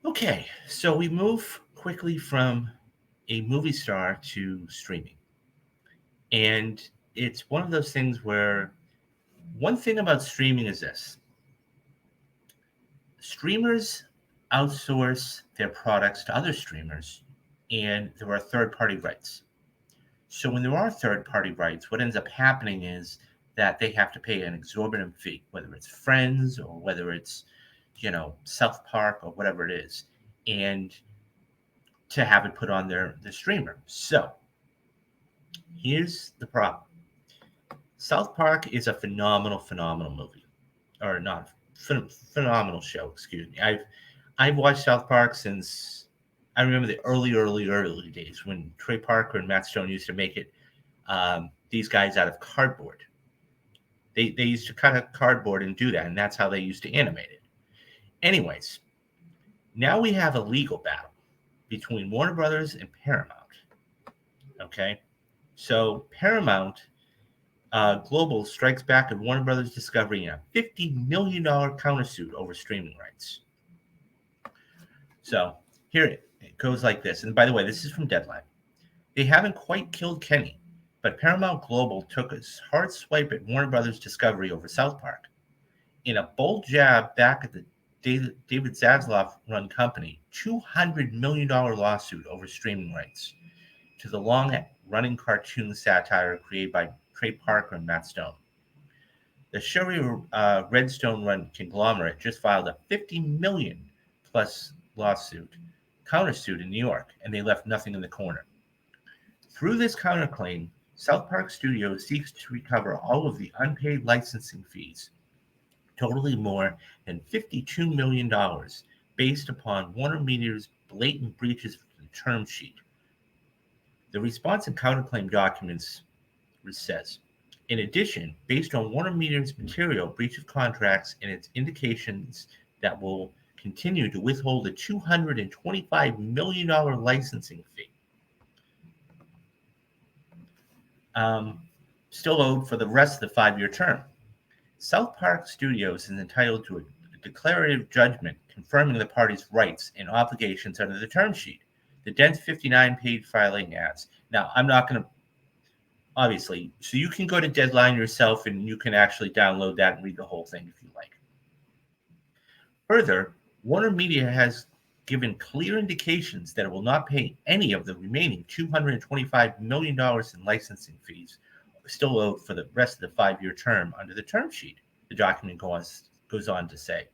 Okay, so we move quickly from a movie star to streaming. And it's one of those things where one thing about streaming is this: streamers outsource their products to other streamers, and there are third party rights. So when there are third party rights, what ends up happening is that they have to pay an exorbitant fee, whether it's Friends or whether it's, South Park or whatever it is, and to have it put on their streamer. So here's the problem. South Park is a phenomenal movie, or not phenomenal show. Excuse me. I've watched South Park since I remember the early days when Trey Parker and Matt Stone used to make it. These guys out of cardboard. They used to cut a cardboard and do that, and that's how they used to animate it. Anyways, now we have a legal battle between Warner Brothers and Paramount. Okay, so Paramount Global strikes back at Warner Brothers Discovery in a $50 million countersuit over streaming rights. So here it goes like this. And by the way, this is from Deadline. They haven't quite killed Kenny, but Paramount Global took a hard swipe at Warner Brothers Discovery over South Park. In a bold jab back at the David Zaslav run company, $200 million lawsuit over streaming rights to the long running cartoon satire created by Trey Parker and Matt Stone. The Sherry Redstone run conglomerate just filed a $50 million plus countersuit in New York, and they left nothing in the corner. Through this counterclaim, South Park Studios seeks to recover all of the unpaid licensing fees, totaling more than $52 million, based upon Warner Media's blatant breaches of the term sheet. The response and counterclaim documents says, in addition, based on Warner Media's material breach of contracts and its indications that will continue to withhold a $225 million licensing fee, still owed for the rest of the 5-year term. South Park Studios is entitled to a declarative judgment confirming the parties' rights and obligations under the term sheet. The dense 59-page filing adds. Now, I'm not going to, obviously, so you can go to Deadline yourself and you can actually download that and read the whole thing if you like. Further, Warner Media has given clear indications that it will not pay any of the remaining $225 million in licensing fees still owed for the rest of the 5-year term under the term sheet, the document goes on to say.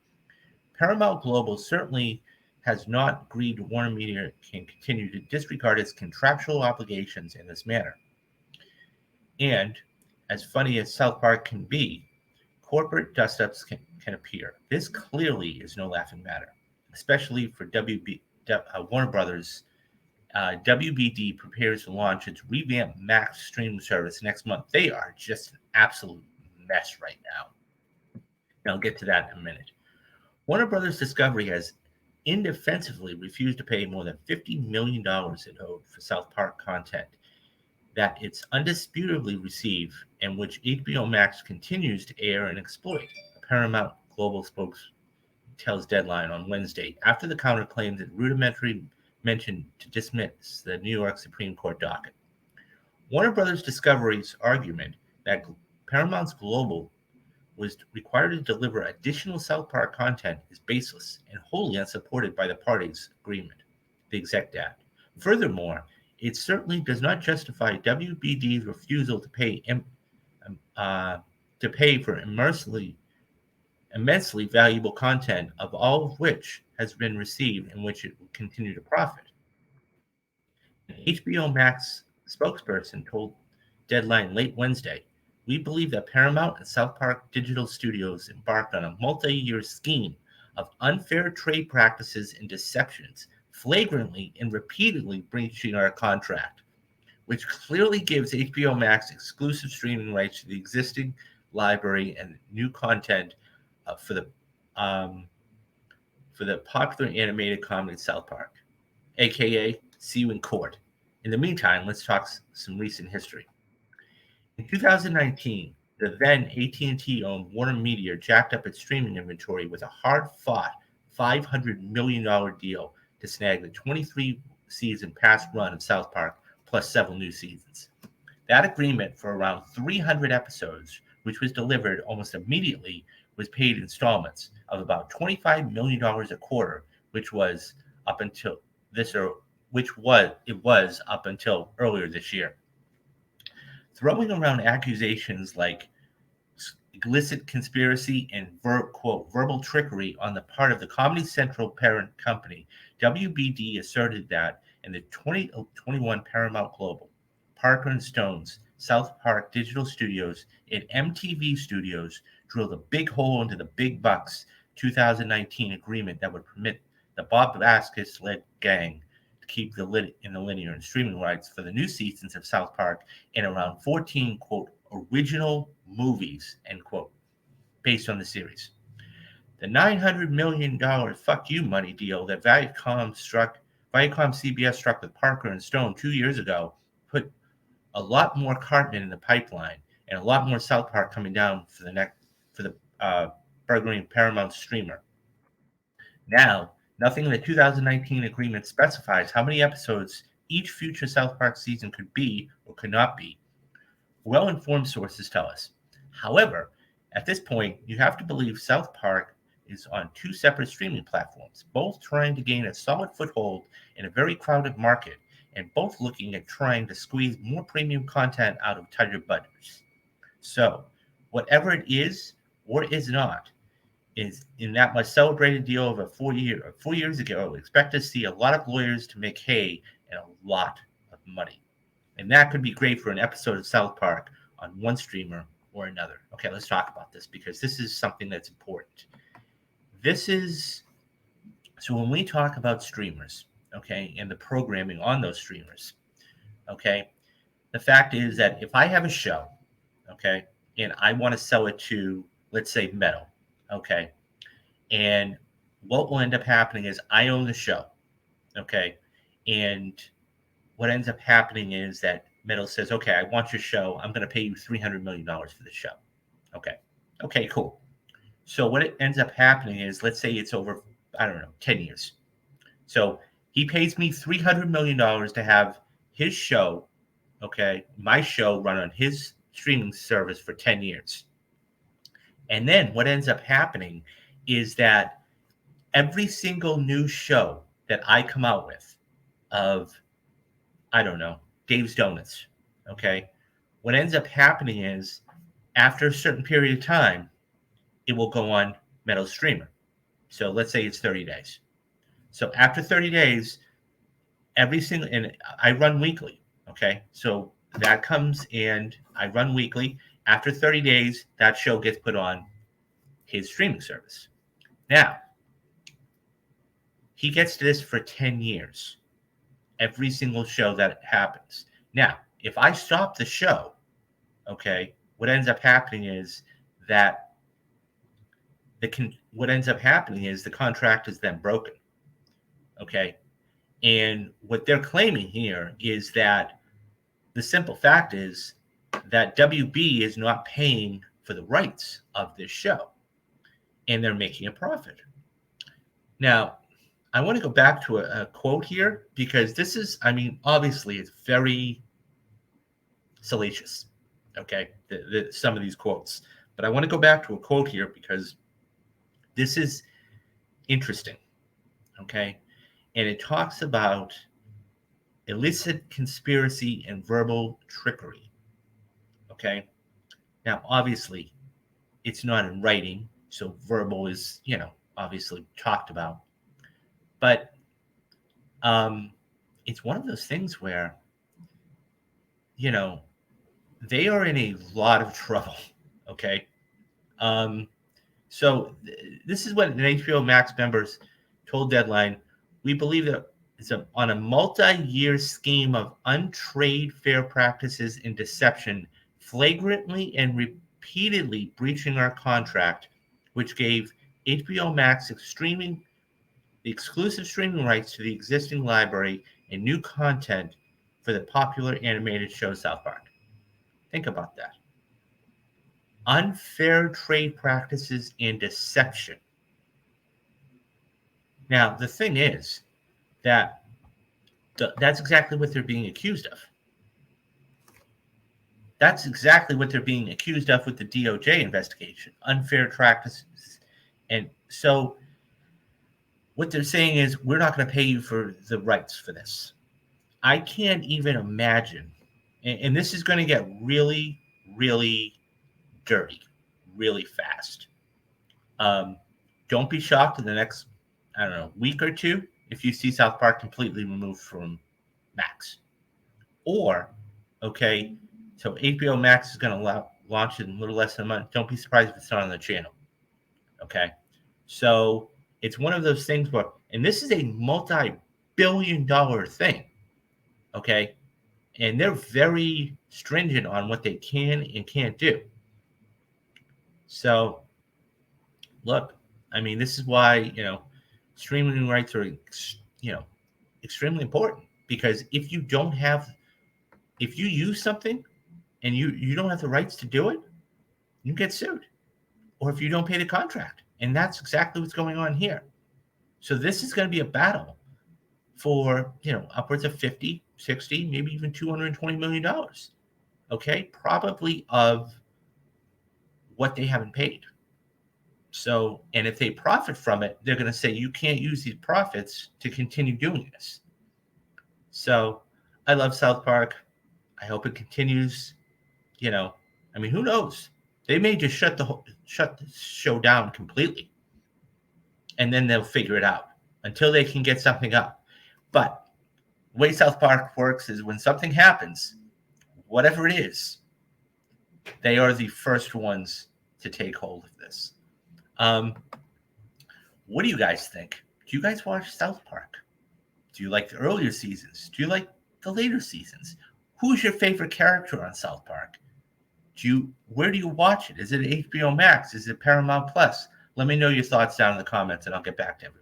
Paramount Global certainly has not agreed Warner Media can continue to disregard its contractual obligations in this manner. And, as funny as South Park can be, corporate dust-ups can appear. This clearly is no laughing matter, especially for Warner Brothers. WBD prepares to launch its revamped Max streaming service next month. They are just an absolute mess right now. And I'll get to that in a minute. Warner Brothers Discovery has indefensibly refused to pay more than $50 million it owed for South Park content that it's undisputably received and which HBO Max continues to air and exploit, a Paramount Global spokesman tells Deadline on Wednesday, after the counterclaims that rudimentary mentioned to dismiss the New York Supreme Court docket. Warner Brothers Discovery's argument that Paramount's Global was required to deliver additional South Park content is baseless and wholly unsupported by the parties' agreement, the exec add. Furthermore, it certainly does not justify WBD's refusal to pay for immensely valuable content, of all of which has been received and which it will continue to profit. An HBO Max spokesperson told Deadline late Wednesday, we believe that Paramount and South Park Digital Studios embarked on a multi-year scheme of unfair trade practices and deceptions, flagrantly and repeatedly breaching our contract, which clearly gives HBO Max exclusive streaming rights to the existing library and new content for the popular animated comedy South Park, aka see you in court. In the meantime, let's talk some recent history. In 2019, the then AT&T-owned Warner Media jacked up its streaming inventory with a hard-fought $500 million deal to snag the 23 season past run of South Park plus several new seasons. That agreement for around 300 episodes, which was delivered almost immediately, was paid installments of about $25 million a quarter, which was up until this or which was it was up until earlier this year. Throwing around accusations like illicit conspiracy and quote verbal trickery on the part of the Comedy Central parent company, WBD asserted that in the 2021 Paramount Global, Parker and Stone's South Park Digital Studios and MTV Studios drilled a big hole into the big bucks 2019 agreement that would permit the Bob Vasquez-led gang to keep the linear and streaming rights for the new seasons of South Park and around 14 quote original movies end quote based on the series. The $900 million fuck you money deal that Viacom CBS struck with Parker and Stone 2 years ago put a lot more Cartman in the pipeline and a lot more South Park coming down for the burgeoning Paramount streamer. Now, nothing in the 2019 agreement specifies how many episodes each future South Park season could be or could not be. Well-informed sources tell us. However, at this point, you have to believe South Park is on two separate streaming platforms, both trying to gain a solid foothold in a very crowded market, and both looking at trying to squeeze more premium content out of tighter budgets. So, whatever it is or is not, is in that much celebrated deal of 4 years ago, expect to see a lot of lawyers to make hay and a lot of money. And that could be great for an episode of South Park on one streamer or another. Okay, let's talk about this because this is something that's important. So when we talk about streamers, okay, and the programming on those streamers, okay, the fact is that if I have a show, okay, and I want to sell it to, let's say, Metal, okay, and what will end up happening is I own the show, okay, and what ends up happening is that Metal says, okay, I want your show. I'm going to pay you $300 million for the show. Okay, cool. So what it ends up happening is, let's say it's over, 10 years. So he pays me $300 million to have his show, okay, my show run on his streaming service for 10 years. And then what ends up happening is that every single new show that I come out with of, Dave's Donuts, okay, what ends up happening is after a certain period of time, it will go on Metal Streamer. So let's say it's 30 days. So after 30 days, and I run weekly, okay? So that comes and I run weekly. After 30 days, that show gets put on his streaming service. Now, he gets this for 10 years, every single show that happens. Now, if I stop the show, okay, what ends up happening is that the contract is then broken, okay? And what they're claiming here is that the simple fact is that WB is not paying for the rights of this show, and they're making a profit. Now, I want to go back to a quote here because this is, obviously it's very salacious, okay, some of these quotes. But I want to go back to a quote here because this is interesting, okay? And it talks about illicit conspiracy and verbal trickery, okay? Now, obviously, it's not in writing, so verbal is, obviously talked about. But it's one of those things where, they are in a lot of trouble, okay? So this is what an HBO Max members told Deadline. We believe that it's on a multi-year scheme of untrade fair practices and deception, flagrantly and repeatedly breaching our contract, which gave HBO Max the exclusive streaming rights to the existing library and new content for the popular animated show South Park. Think about that. Unfair trade practices and deception. Now, the thing is that that's exactly what they're being accused of. That's exactly what they're being accused of with the DOJ investigation, unfair practices. And so what they're saying is, we're not going to pay you for the rights for this. I can't even imagine, and this is going to get really, really dirty, really fast. Don't be shocked in the next, I don't know, week or two if you see South Park completely removed from Max. Or, okay, so HBO Max is going to launch in a little less than a month. Don't be surprised if it's not on the channel. Okay, so it's one of those things where, and this is a multi-billion-dollar thing. Okay, and they're very stringent on what they can and can't do. So, look, I mean, this is why, streaming rights are, extremely important, because if you use something and you don't have the rights to do it, you get sued, or if you don't pay the contract. And that's exactly what's going on here. So this is going to be a battle for, upwards of 50, 60, maybe even $220 million. Okay, probably of what they haven't paid. So, and if they profit from it, they're going to say you can't use these profits to continue doing this. So, I love South Park. I hope it continues. I mean, who knows? They may just shut the show down completely, and then they'll figure it out until they can get something up. But the way South Park works is, when something happens, whatever it is, they are the first ones to take hold of this. What do you guys think? Do you guys watch South Park? Do you like the earlier seasons? Do you like the later seasons? Who's your favorite character on South Park? Where do you watch it? Is it HBO Max? Is it Paramount Plus? Let me know your thoughts down in the comments, and I'll get back to everyone.